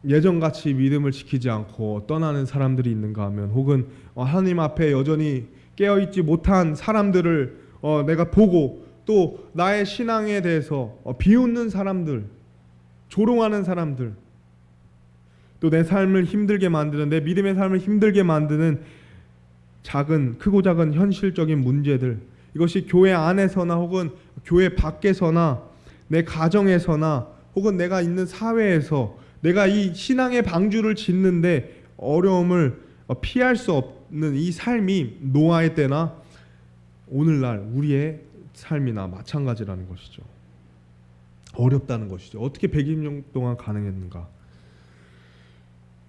예전같이 믿음을 지키지 않고 떠나는 사람들이 있는가 하면, 혹은 하나님 앞에 여전히 깨어있지 못한 사람들을 내가 보고 또 나의 신앙에 대해서 비웃는 사람들, 조롱하는 사람들, 또 내 삶을 힘들게 만드는, 내 믿음의 삶을 힘들게 만드는 크고 작은 현실적인 문제들, 이것이 교회 안에서나 혹은 교회 밖에서나 내 가정에서나 혹은 내가 있는 사회에서 내가 이 신앙의 방주를 짓는데 어려움을 피할 수 없는 이 삶이 노아의 때나 오늘날 우리의 삶이나 마찬가지라는 것이죠. 어렵다는 것이죠. 어떻게 120년 동안 가능했는가?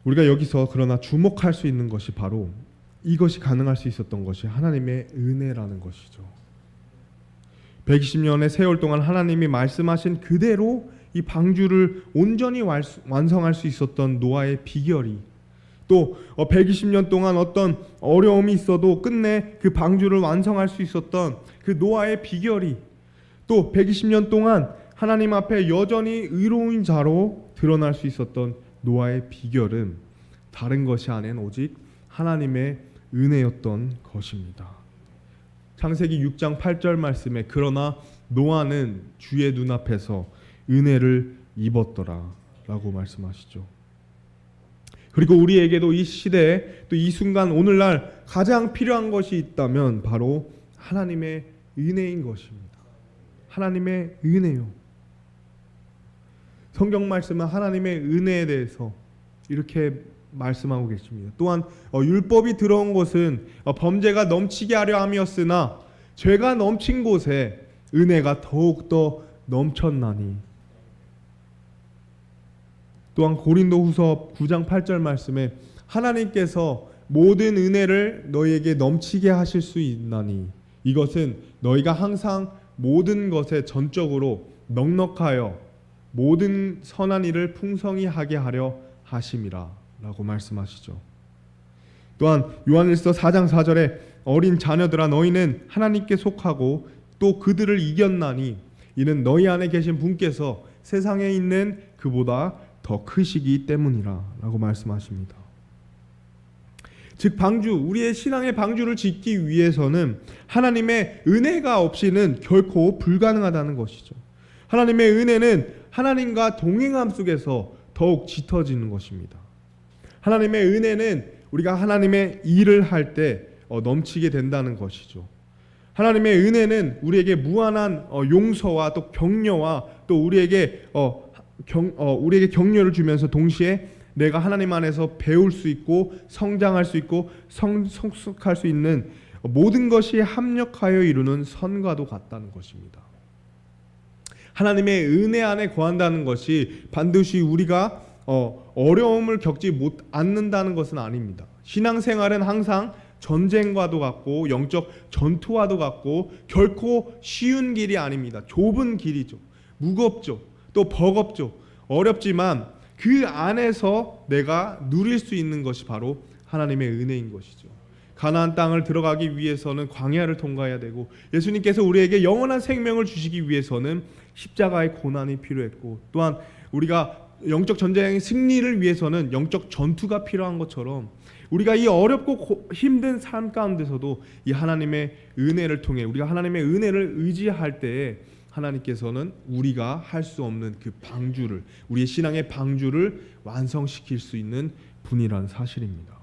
우리가 여기서 그러나 주목할 수 있는 것이 바로 이것이 가능할 수 있었던 것이 하나님의 은혜라는 것이죠. 120년의 세월 동안 하나님이 말씀하신 그대로 이 방주를 온전히 완성할 수 있었던 노아의 비결이, 또 120년 동안 어떤 어려움이 있어도 끝내 그 방주를 완성할 수 있었던 그 노아의 비결이, 또 120년 동안 하나님 앞에 여전히 의로운 자로 드러날 수 있었던 노아의 비결은 다른 것이 아닌 오직 하나님의 은혜였던 것입니다. 창세기 6장 8절 말씀에 그러나 노아는 주의 눈앞에서 은혜를 입었더라 라고 말씀하시죠. 그리고 우리에게도 이 시대에 또 이 순간 오늘날 가장 필요한 것이 있다면 바로 하나님의 은혜인 것입니다. 하나님의 은혜요. 성경 말씀은 하나님의 은혜에 대해서 이렇게 말씀하고 계십니다. 또한 율법이 들어온 것은 범죄가 넘치게 하려 함이었으나 죄가 넘친 곳에 은혜가 더욱더 넘쳤나니. 또한 고린도후서 9장 8절 말씀에 하나님께서 모든 은혜를 너희에게 넘치게 하실 수 있나니 이것은 너희가 항상 모든 것에 전적으로 넉넉하여 모든 선한 일을 풍성히 하게 하려 하심이라 라고 말씀하시죠. 또한 요한일서 4장 4절에 어린 자녀들아 너희는 하나님께 속하고 또 그들을 이겼나니 이는 너희 안에 계신 분께서 세상에 있는 그보다 더 크시기 때문이라 라고 말씀하십니다. 즉 방주, 우리의 신앙의 방주를 짓기 위해서는 하나님의 은혜가 없이는 결코 불가능하다는 것이죠. 하나님의 은혜는 하나님과 동행함 속에서 더욱 짙어지는 것입니다. 하나님의 은혜는 우리가 하나님의 일을 할 때 넘치게 된다는 것이죠. 하나님의 은혜는 우리에게 무한한 용서와 또 격려와 또 우리에게 격려를 주면서 동시에 내가 하나님 안에서 배울 수 있고 성장할 수 있고 성숙할 수 있는 모든 것이 합력하여 이루는 선과도 같다는 것입니다. 하나님의 은혜 안에 거한다는 것이 반드시 우리가 어려움을 겪지 못 않는다는 것은 아닙니다. 신앙생활은 항상 전쟁과도 같고 영적 전투와도 같고 결코 쉬운 길이 아닙니다. 좁은 길이죠. 무겁죠. 또 버겁죠. 어렵지만 그 안에서 내가 누릴 수 있는 것이 바로 하나님의 은혜인 것이죠. 가나안 땅을 들어가기 위해서는 광야를 통과해야 되고, 예수님께서 우리에게 영원한 생명을 주시기 위해서는 십자가의 고난이 필요했고, 또한 우리가 영적 전쟁의 승리를 위해서는 영적 전투가 필요한 것처럼 우리가 이 어렵고 힘든 삶 가운데서도 이 하나님의 은혜를 통해 우리가 하나님의 은혜를 의지할 때에 하나님께서는 우리가 할 수 없는 그 방주를, 우리의 신앙의 방주를 완성시킬 수 있는 분이라는 사실입니다.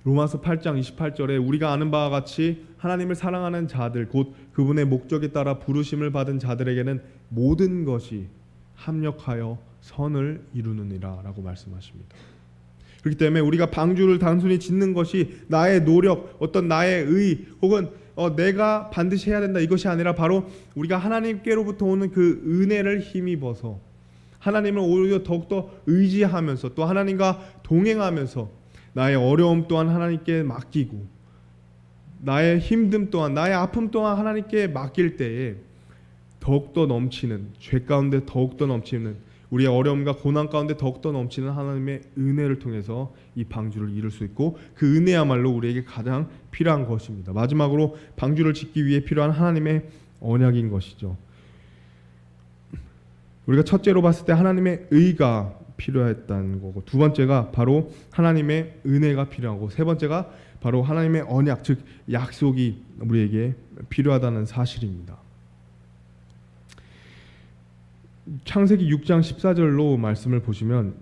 로마서 8장 28절에 우리가 아는 바와 같이 하나님을 사랑하는 자들 곧 그분의 목적에 따라 부르심을 받은 자들에게는 모든 것이 합력하여 선을 이루느니라 라고 말씀하십니다. 그렇기 때문에 우리가 방주를 단순히 짓는 것이 나의 노력, 어떤 나의 의 혹은 내가 반드시 해야 된다 이것이 아니라 바로 우리가 하나님께로부터 오는 그 은혜를 힘입어서 하나님을 오히려 더욱더 의지하면서 또 하나님과 동행하면서 나의 어려움 또한 하나님께 맡기고 나의 힘듦 또한 나의 아픔 또한 하나님께 맡길 때에 더욱더 넘치는, 죄 가운데 더욱더 넘치는, 우리의 어려움과 고난 가운데 더욱더 넘치는 하나님의 은혜를 통해서 이 방주를 이룰 수 있고, 그 은혜야말로 우리에게 가장 필요한 것입니다. 마지막으로 방주를 짓기 위해 필요한 하나님의 언약인 것이죠. 우리가 첫째로 봤을 때 하나님의 의가 필요했다는 거고, 두 번째가 바로 하나님의 은혜가 필요하고, 세 번째가 바로 하나님의 언약, 즉 약속이 우리에게 필요하다는 사실입니다. 창세기 6장 14절로 말씀을 보시면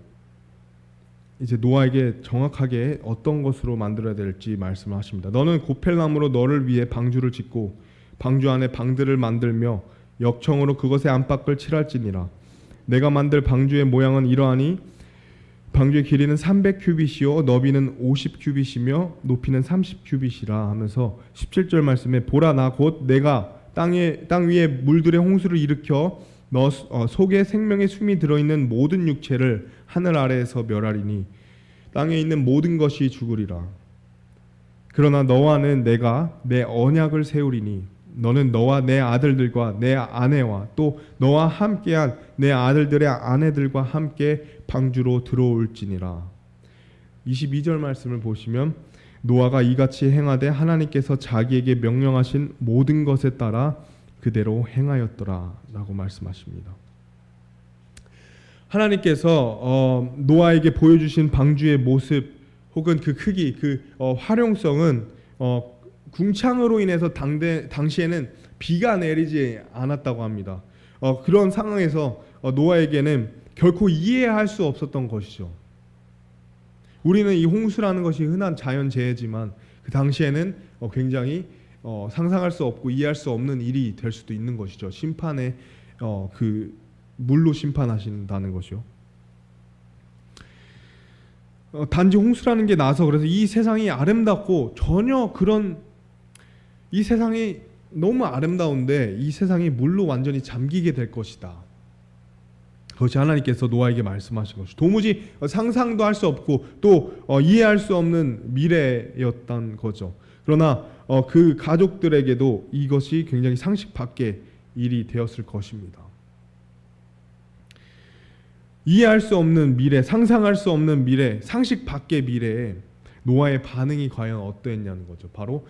이제 노아에게 정확하게 어떤 것으로 만들어야 될지 말씀을 하십니다. 너는 고펠나무로 너를 위해 방주를 짓고 방주 안에 방들을 만들며 역청으로 그것의 안팎을 칠할지니라. 내가 만들 방주의 모양은 이러하니 방주의 길이는 300규빗이요 너비는 50규빗이며 높이는 30규빗이라 하면서 17절 말씀에 보라 나 곧 내가 땅 위에 물들의 홍수를 일으켜 너 속에 생명의 숨이 들어있는 모든 육체를 하늘 아래에서 멸하리니 땅에 있는 모든 것이 죽으리라. 그러나 너와는 내가 내 언약을 세우리니 너는 너와 내 아들들과 내 아내와 또 너와 함께한 내 아들들의 아내들과 함께 방주로 들어올지니라. 22절 말씀을 보시면 노아가 이같이 행하되 하나님께서 자기에게 명령하신 모든 것에 따라 그대로 행하였더라 라고 말씀하십니다. 하나님께서 노아에게 보여주신 방주의 모습 혹은 그 크기, 그 활용성은 궁창으로 인해서 당시에는 비가 내리지 않았다고 합니다. 그런 상황에서 노아에게는 결코 이해할 수 없었던 것이죠. 우리는 이 홍수라는 것이 흔한 자연재해지만 그 당시에는 굉장히 상상할 수 없고 이해할 수 없는 일이 될 수도 있는 것이죠. 심판의 그 물로 심판하신다는 것이요. 단지 홍수라는 게 나서 그래서 이 세상이 아름답고 전혀 이 세상이 너무 아름다운데 이 세상이 물로 완전히 잠기게 될 것이다. 그것이 하나님께서 노아에게 말씀하신 것이 도무지 상상도 할 수 없고 또 이해할 수 없는 미래였던 거죠. 그러나 그 가족들에게도 이것이 굉장히 상식 밖의 일이 되었을 것입니다. 이해할 수 없는 미래, 상상할 수 없는 미래, 상식 밖의 미래에 노아의 반응이 과연 어떠했냐는 거죠. 바로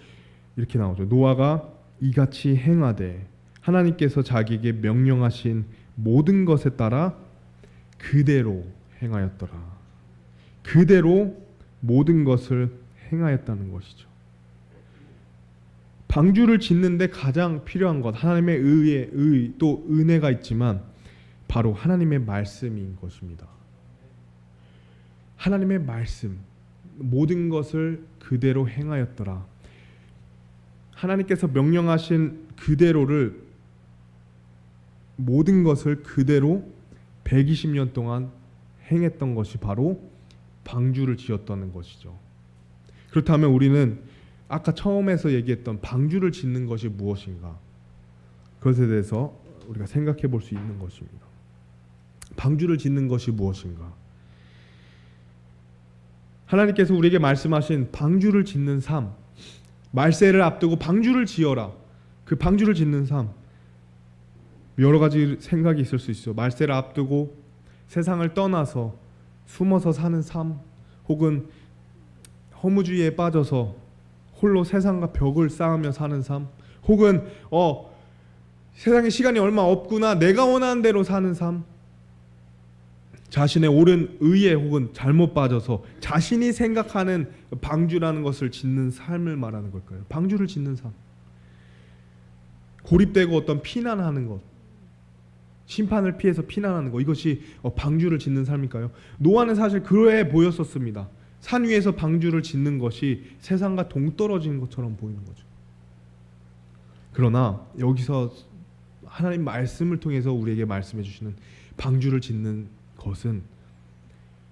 이렇게 나오죠. 노아가 이같이 행하되 하나님께서 자기에게 명령하신 모든 것에 따라 그대로 행하였더라. 그대로 모든 것을 행하였다는 것이죠. 방주를 짓는데 가장 필요한 것, 하나님의 의 또 은혜가 있지만 바로 하나님의 말씀인 것입니다. 하나님의 말씀, 모든 것을 그대로 행하였더라. 하나님께서 명령하신 그대로를, 모든 것을 그대로 120년 동안 행했던 것이 바로 방주를 지었다는 것이죠. 그렇다면 우리는 아까 처음에서 얘기했던 방주를 짓는 것이 무엇인가? 그것에 대해서 우리가 생각해 볼 수 있는 것입니다. 방주를 짓는 것이 무엇인가? 하나님께서 우리에게 말씀하신 방주를 짓는 삶, 말세를 앞두고 방주를 지어라. 그 방주를 짓는 삶, 여러 가지 생각이 있을 수 있어. 말세를 앞두고 세상을 떠나서 숨어서 사는 삶, 혹은 허무주의에 빠져서 홀로 세상과 벽을 쌓으며 사는 삶, 혹은 세상에 시간이 얼마 없구나, 내가 원하는 대로 사는 삶, 자신의 옳은 의에 혹은 잘못 빠져서 자신이 생각하는 방주라는 것을 짓는 삶을 말하는 걸까요? 방주를 짓는 삶, 고립되고 어떤 피난하는 것, 심판을 피해서 피난하는 것, 이것이 방주를 짓는 삶일까요? 노아는 사실 그래 보였었습니다. 산 위에서 방주를 짓는 것이 세상과 동떨어진 것처럼 보이는 거죠. 그러나 여기서 하나님 말씀을 통해서 우리에게 말씀해 주시는 방주를 짓는 것은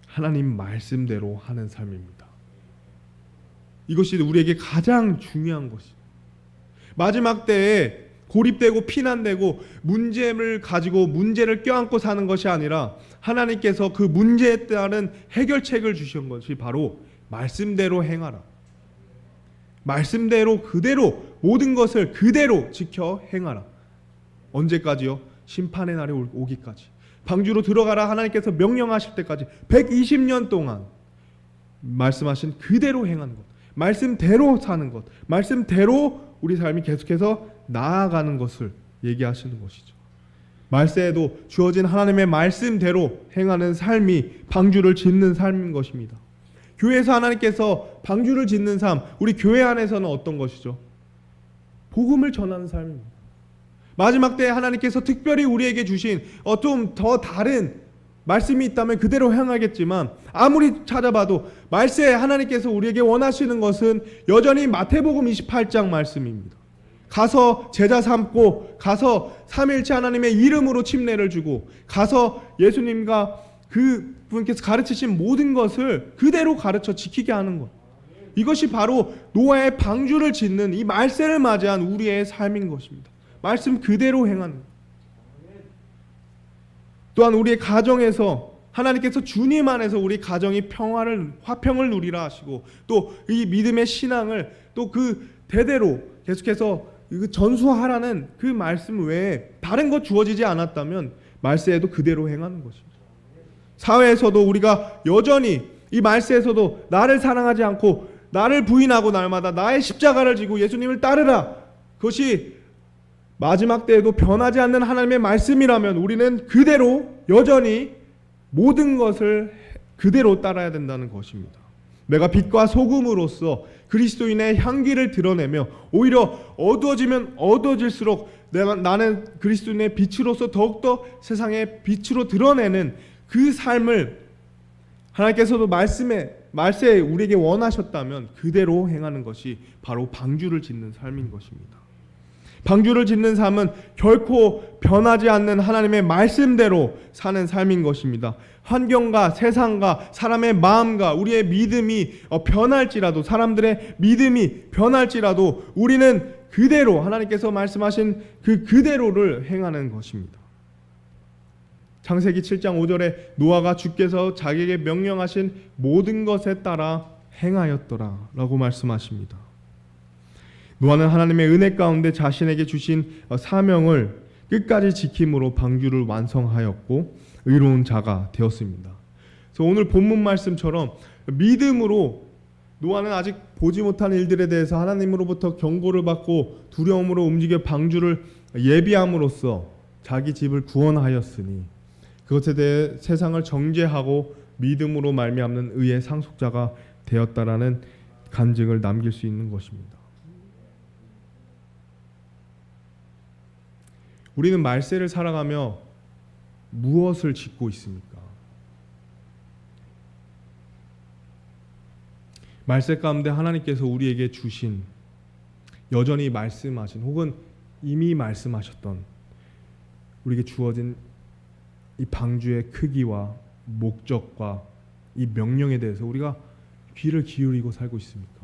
하나님 말씀대로 하는 삶입니다. 이것이 우리에게 가장 중요한 것입니다. 마지막 때에 고립되고 피난되고 문제를 가지고 문제를 껴안고 사는 것이 아니라 하나님께서 그 문제에 따른 해결책을 주신 것이 바로 말씀대로 행하라. 말씀대로 그대로 모든 것을 그대로 지켜 행하라. 언제까지요? 심판의 날이 오기까지. 방주로 들어가라 하나님께서 명령하실 때까지 120년 동안 말씀하신 그대로 행하는 것, 말씀대로 사는 것, 말씀대로 우리 삶이 계속해서 나아가는 것을 얘기하시는 것이죠. 말세에도 주어진 하나님의 말씀대로 행하는 삶이 방주를 짓는 삶인 것입니다. 교회에서 하나님께서 방주를 짓는 삶, 우리 교회 안에서는 어떤 것이죠? 복음을 전하는 삶입니다. 마지막 때에 하나님께서 특별히 우리에게 주신 좀 더 다른 말씀이 있다면 그대로 행하겠지만, 아무리 찾아봐도 말세에 하나님께서 우리에게 원하시는 것은 여전히 마태복음 28장 말씀입니다. 가서 제자 삼고, 가서 삼위일체 하나님의 이름으로 침례를 주고, 가서 예수님과 그 분께서 가르치신 모든 것을 그대로 가르쳐 지키게 하는 것, 이것이 바로 노아의 방주를 짓는 이 말세를 맞이한 우리의 삶인 것입니다. 말씀 그대로 행하는 것. 또한 우리의 가정에서 하나님께서 주님 안에서 우리 가정이 화평을 누리라 하시고, 또 이 믿음의 신앙을 또 그 대대로 계속해서 전수하라는 그 말씀 외에 다른 것 주어지지 않았다면 말세에도 그대로 행하는 것입니다. 사회에서도 우리가 여전히 이 말세에서도 나를 사랑하지 않고 나를 부인하고 날마다 나의 십자가를 지고 예수님을 따르라, 그것이 마지막 때에도 변하지 않는 하나님의 말씀이라면 우리는 그대로 여전히 모든 것을 그대로 따라야 된다는 것입니다. 내가 빛과 소금으로서 그리스도인의 향기를 드러내며 오히려 어두워지면 어두워질수록 나는 그리스도인의 빛으로서 더욱더 세상의 빛으로 드러내는 그 삶을 하나님께서도 말세에 우리에게 원하셨다면 그대로 행하는 것이 바로 방주를 짓는 삶인 것입니다. 방주를 짓는 삶은 결코 변하지 않는 하나님의 말씀대로 사는 삶인 것입니다. 환경과 세상과 사람의 마음과 우리의 믿음이 변할지라도, 사람들의 믿음이 변할지라도 우리는 그대로 하나님께서 말씀하신 그대로를 행하는 것입니다. 창세기 7장 5절에 노아가 주께서 자기에게 명령하신 모든 것에 따라 행하였더라 라고 말씀하십니다. 노아는 하나님의 은혜 가운데 자신에게 주신 사명을 끝까지 지킴으로 방주를 완성하였고 의로운 자가 되었습니다. 그래서 오늘 본문 말씀처럼 믿음으로 노아는 아직 보지 못한 일들에 대해서 하나님으로부터 경고를 받고 두려움으로 움직여 방주를 예비함으로써 자기 집을 구원하였으니 그것에 대해 세상을 정죄하고 믿음으로 말미암는 의의 상속자가 되었다라는 간증을 남길 수 있는 것입니다. 우리는 말세를 살아가며 무엇을 짓고 있습니까? 말세 가운데 하나님께서 우리에게 주신, 여전히 말씀하신 혹은 이미 말씀하셨던 우리에게 주어진 이 방주의 크기와 목적과 이 명령에 대해서 우리가 귀를 기울이고 살고 있습니까?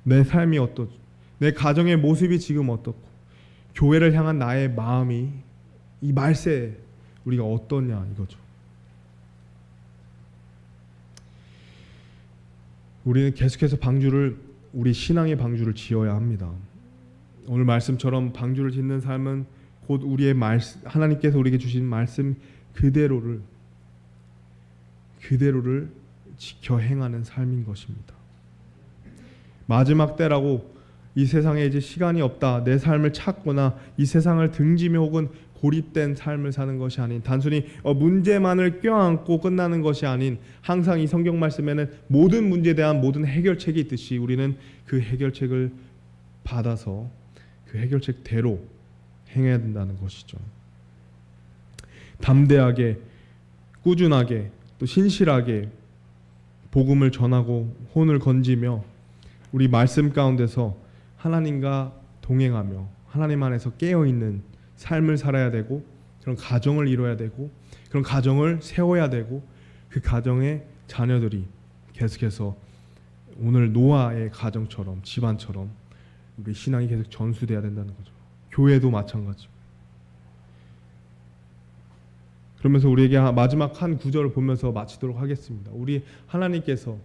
내 삶이 어떻고, 내 가정의 모습이 지금 어떻고, 교회를 향한 나의 마음이 이 말세 우리가 어떠냐 이거죠. 우리는 계속해서 우리 신앙의 방주를 지어야 합니다. 오늘 말씀처럼 방주를 짓는 삶은 곧 우리의 하나님께서 우리에게 주신 말씀 그대로를 지켜 행하는 삶인 것입니다. 마지막 때라고 이 세상에 이제 시간이 없다, 내 삶을 찾거나 이 세상을 등지며 혹은 고립된 삶을 사는 것이 아닌, 단순히 문제만을 껴안고 끝나는 것이 아닌, 항상 이 성경 말씀에는 모든 문제에 대한 모든 해결책이 있듯이 우리는 그 해결책을 받아서 그 해결책대로 행해야 된다는 것이죠. 담대하게, 꾸준하게, 또 신실하게 복음을 전하고 혼을 건지며 우리 말씀 가운데서 하나님과 동행하며 하나님 안에서 깨어있는 삶을 살아야 되고, 그런 가정을 이뤄야 되고, 그런 가정을 세워야 되고, 그 가정의 자녀들이 계속해서 오늘 노아의 가정처럼, 집안처럼 우리 신앙이 계속 전수돼야 된다는 거죠. 교회도 마찬가지고. 그러면서 우리에게 마지막 한 구절을 보면서 마치도록 하겠습니다. 우리 하나님께서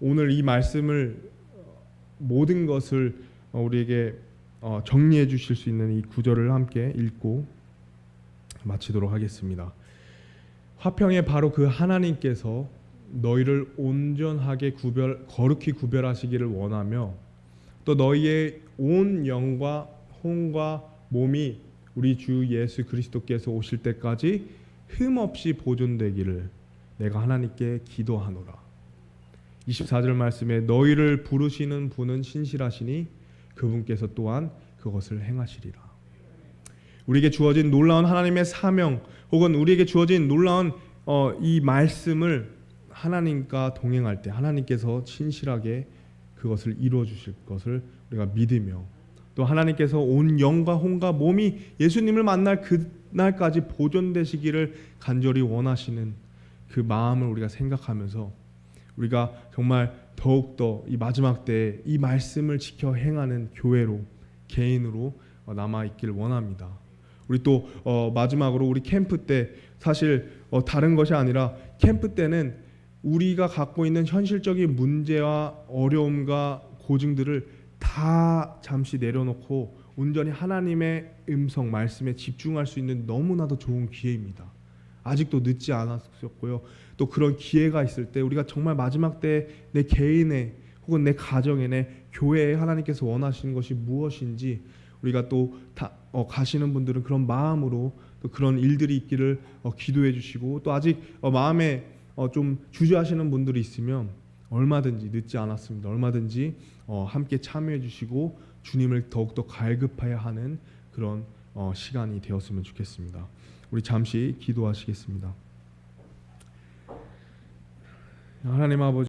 오늘 이 말씀을, 모든 것을 우리에게 정리해 주실 수 있는 이 구절을 함께 읽고 마치도록 하겠습니다. 화평의 바로 그 하나님께서 너희를 온전하게 거룩히 구별하시기를 원하며, 또 너희의 온 영과 혼과 몸이 우리 주 예수 그리스도께서 오실 때까지 흠없이 보존되기를 내가 하나님께 기도하노라. 24절 말씀에 너희를 부르시는 분은 신실하시니 그분께서 또한 그것을 행하시리라. 우리에게 주어진 놀라운 하나님의 사명, 혹은 우리에게 주어진 놀라운 이 말씀을 하나님과 동행할 때 하나님께서 신실하게 그것을 이루어 주실 것을 우리가 믿으며, 또 하나님께서 온 영과 혼과 몸이 예수님을 만날 그날까지 보존되시기를 간절히 원하시는 그 마음을 우리가 생각하면서 우리가 정말 더욱더 이 마지막 때에 이 말씀을 지켜 행하는 교회로, 개인으로 남아있길 원합니다. 우리 또 마지막으로 우리 캠프 때 사실 다른 것이 아니라, 캠프 때는 우리가 갖고 있는 현실적인 문제와 어려움과 고증들을 다 잠시 내려놓고 온전히 하나님의 음성 말씀에 집중할 수 있는 너무나도 좋은 기회입니다. 아직도 늦지 않았었고요. 또 그런 기회가 있을 때 우리가 정말 마지막 때 내 개인의 혹은 내 가정의, 내 교회에 하나님께서 원하시는 것이 무엇인지 우리가 또 가시는 분들은 그런 마음으로 또 그런 일들이 있기를 기도해 주시고, 또 아직 마음에 좀 주저하시는 분들이 있으면 얼마든지 늦지 않았습니다. 얼마든지 함께 참여해 주시고 주님을 더욱더 갈급해야 하는 그런 시간이 되었으면 좋겠습니다. 우리 잠시 기도하시겠습니다. 하나님 아버지,